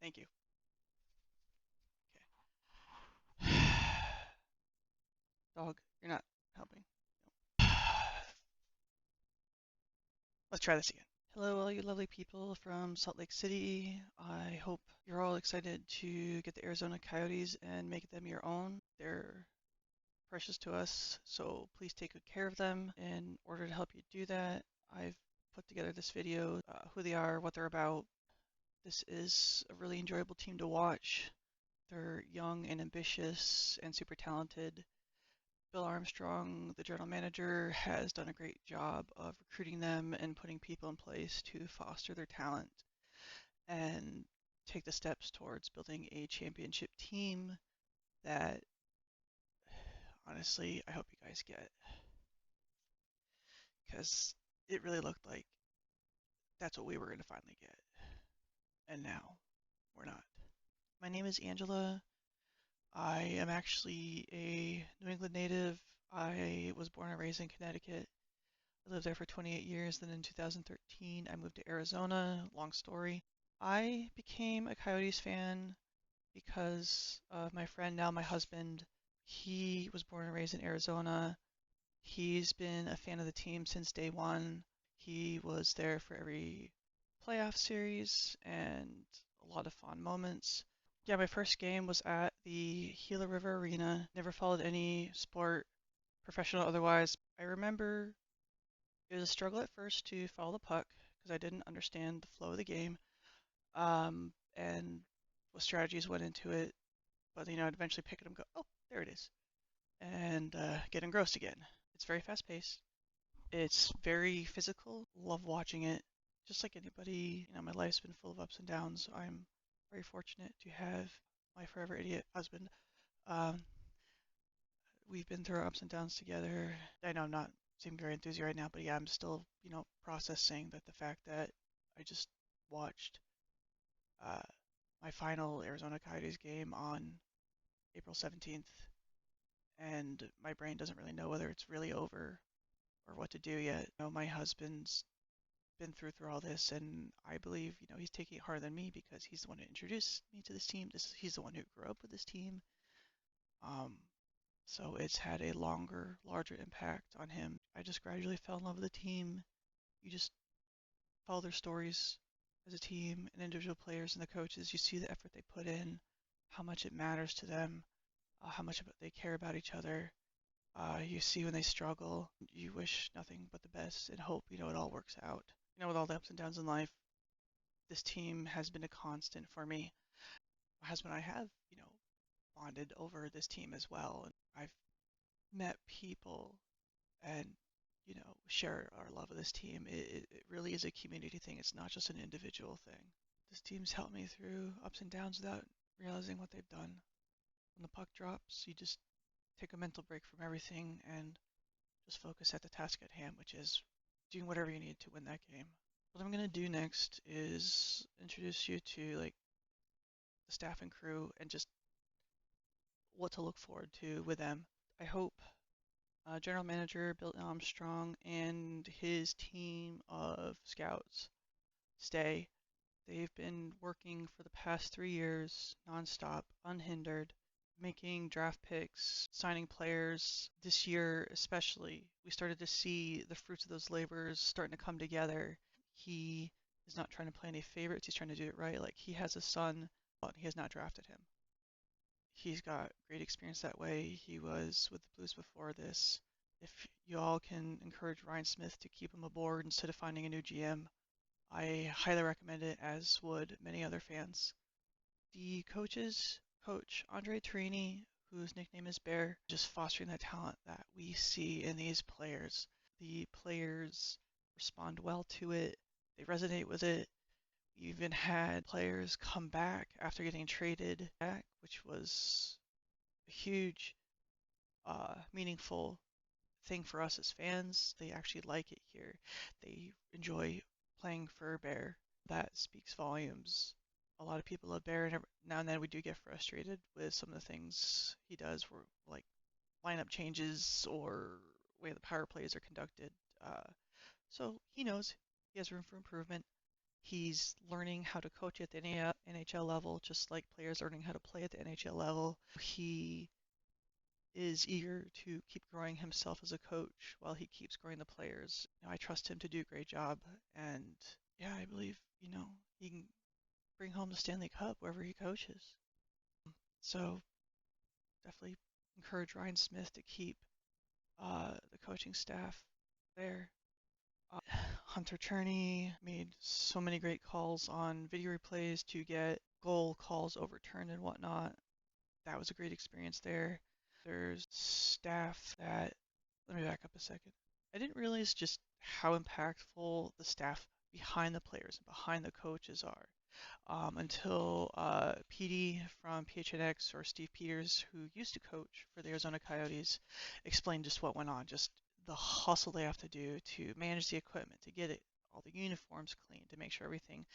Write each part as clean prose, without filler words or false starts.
Thank you. Okay. Dog, you're not helping. Let's try this again. Hello, all you lovely people from Salt Lake City. I hope you're all excited to get the Arizona Coyotes and make them your own. They're precious to us, so please take good care of them. In order to help you do that, I've put together this video, who they are, what they're about. This is a really enjoyable team to watch. They're young and ambitious and super talented. Bill Armstrong, the general manager, has done a great job of recruiting them and putting people in place to foster their talent and take the steps towards building a championship team that, honestly, I hope you guys get, because it really looked like that's what we were going to finally get, and now we're not. My name is Angela. I am actually a New England native. I was born and raised in Connecticut. I lived there for 28 years. Then in 2013, I moved to Arizona. Long story. I became a Coyotes fan because of my friend, now my husband. He was born and raised in Arizona. He's been a fan of the team since day one. He was there for every playoff series and a lot of fond moments. Yeah, my first game was at the Gila River Arena. Never followed any sport, professional or otherwise. I remember it was a struggle at first to follow the puck because I didn't understand the flow of the game, and what strategies went into it. But I'd eventually pick it up and go, oh, there it is, and get engrossed again. It's very fast paced. It's very physical. Love watching it. Just like anybody, my life's been full of ups and downs. I'm very fortunate to have my forever idiot husband. Um, we've been through our ups and downs together. I know I'm not seeming very enthusiastic right now, but yeah, I'm still, processing that the fact that I just watched uh, my final Arizona Coyotes game on April 17th, and my brain doesn't really know whether it's really over or what to do yet. My husband's been through all this, and I believe, he's taking it harder than me because he's the one who introduced me to this team. He's the one who grew up with this team. Um, So it's had a longer, larger impact on him. I just gradually fell in love with the team. You just follow their stories as a team and individual players and the coaches. You see the effort they put in, how much it matters to them, how much they care about each other. You see when they struggle, you wish nothing but the best and hope, it all works out. With all the ups and downs in life, this team has been a constant for me. My husband and I have, bonded over this team as well. And I've met people and share our love of this team. It really is a community thing. It's not just an individual thing. This team's helped me through ups and downs without realizing what they've done. When the puck drops, you just take a mental break from everything and just focus at the task at hand, which is doing whatever you need to win that game. What I'm gonna do next is introduce you to the staff and crew and just what to look forward to with them. I hope General Manager Bill Armstrong and his team of scouts stay. They've been working for the past 3 years nonstop, unhindered, making draft picks, signing players. This year, especially, we started to see the fruits of those labors starting to come together. He is not trying to play any favorites. He's trying to do it right. Like, he has a son, but he has not drafted him. He's got great experience that way. He was with the Blues before this. If you all can encourage Ryan Smith to keep him aboard instead of finding a new GM, I highly recommend it, as would many other fans. The coaches, Coach Andre Torini, whose nickname is Bear, just fostering that talent that we see in these players. The players respond well to it. They resonate with it. We even had players come back after getting traded back, which was a huge, meaningful thing for us as fans. They actually like it here. They enjoy playing for Bear. That speaks volumes. A lot of people love Bear, and now and then we do get frustrated with some of the things he does, where like lineup changes or way the power plays are conducted. So he knows he has room for improvement. He's learning how to coach at the NHL level, just like players learning how to play at the NHL level. He is eager to keep growing himself as a coach while he keeps growing the players. I trust him to do a great job, and yeah, I believe he can bring home the Stanley Cup wherever he coaches. So definitely encourage Ryan Smith to keep the coaching staff there. Hunter Cherney made so many great calls on video replays to get goal calls overturned and whatnot. That was a great experience there. There's staff that, let me back up a second. I didn't realize just how impactful the staff behind the players and behind the coaches are until PD from PHNX or Steve Peters, who used to coach for the Arizona Coyotes, explained just what went on, just the hustle they have to do to manage the equipment, to get it, all the uniforms clean, to make sure everything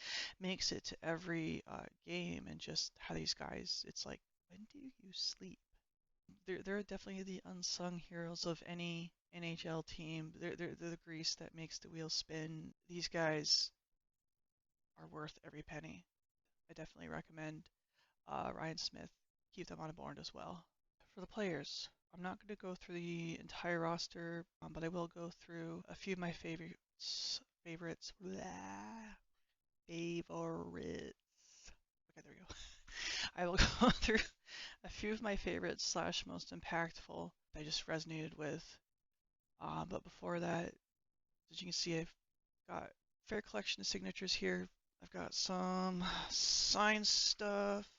makes it to every game, and just how these guys, it's like, when do you sleep? They're definitely the unsung heroes of any NHL team. They're the grease that makes the wheel spin. These guys are worth every penny. I definitely recommend Ryan Smith keep them on board as well. For the players, I'm not going to go through the entire roster, but I will go through a few of my favorites. Blah, favorites. Okay, there we go. I will go through a few of my favorites slash most impactful that I just resonated with. But before that, as you can see, I've got a fair collection of signatures here. I've got some signed stuff,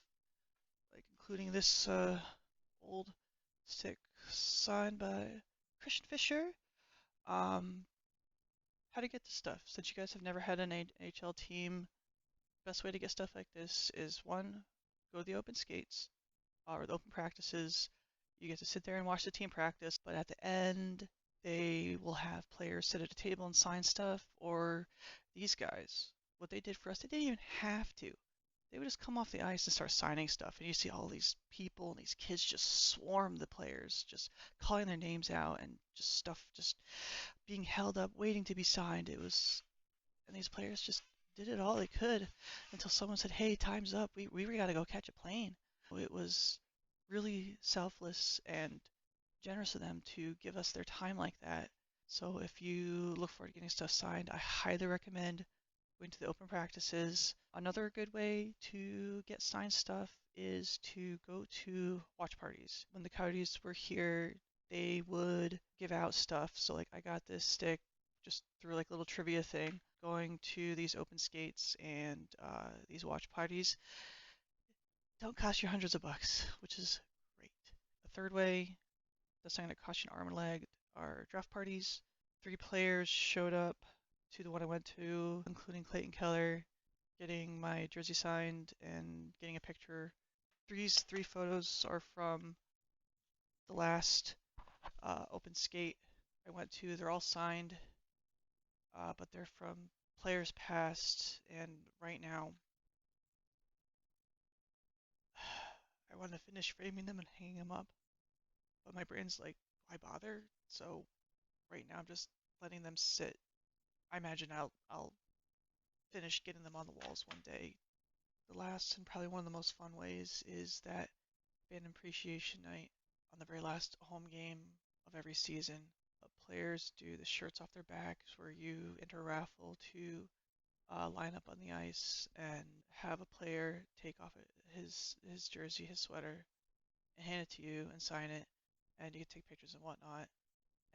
like including this old stick signed by Christian Fisher. Um, how to get the stuff. Since you guys have never had an AHL team, best way to get stuff like this is one, go to the open skates or the open practices. You get to sit there and watch the team practice, but at the end, they will have players sit at a table and sign stuff, or these guys, what they did for us, they didn't even have to. They would just come off the ice and start signing stuff, and you see all these people and these kids just swarm the players, just calling their names out and just stuff just being held up, waiting to be signed. And these players just did it all they could until someone said, "Hey, time's up. We got to go catch a plane." It was really selfless and generous of them to give us their time like that. So if you look forward to getting stuff signed, I highly recommend going to the open practices. Another good way to get signed stuff is to go to watch parties. When the Coyotes were here, they would give out stuff. So like I got this stick just through like a little trivia thing, going to these open skates and these watch parties. Don't cost you hundreds of bucks, which is great. The third way that's not going to cost you an arm and leg are draft parties. 3 players showed up to the one I went to, including Clayton Keller, getting my jersey signed and getting a picture. These 3 photos are from the last open skate I went to. They're all signed, but they're from players past, and right now I want to finish framing them and hanging them up, but my brain's like, why bother? So right now I'm just letting them sit. I imagine I'll finish getting them on the walls one day. The last and probably one of the most fun ways is that fan appreciation night on the very last home game of every season. Players do the shirts off their backs where you enter a raffle to line up on the ice and have a player take off his jersey, his sweater, and hand it to you and sign it, and you can take pictures and whatnot.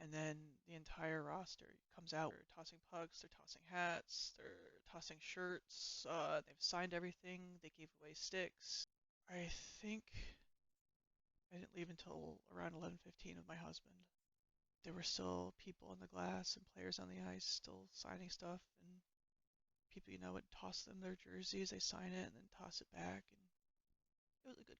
And then the entire roster comes out. They're tossing pucks, they're tossing hats, they're tossing shirts. They've signed everything. They gave away sticks. I think I didn't leave until around 11:15 with my husband. There were still people in the glass and players on the ice still signing stuff, and people would toss them their jerseys. They sign it and then toss it back, and it was a good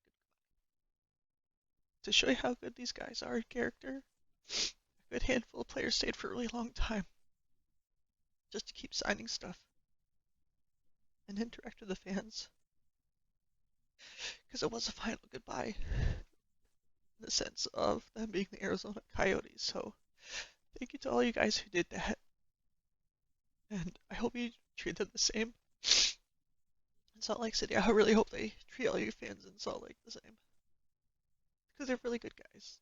to show you how good these guys are in character. A good handful of players stayed for a really long time just to keep signing stuff and interact with the fans, because it was a final goodbye in the sense of them being the Arizona Coyotes. So thank you to all you guys who did that, and I hope you treat them the same. in Salt Lake City. I really hope they treat all you fans in Salt Lake the same because they're really good guys.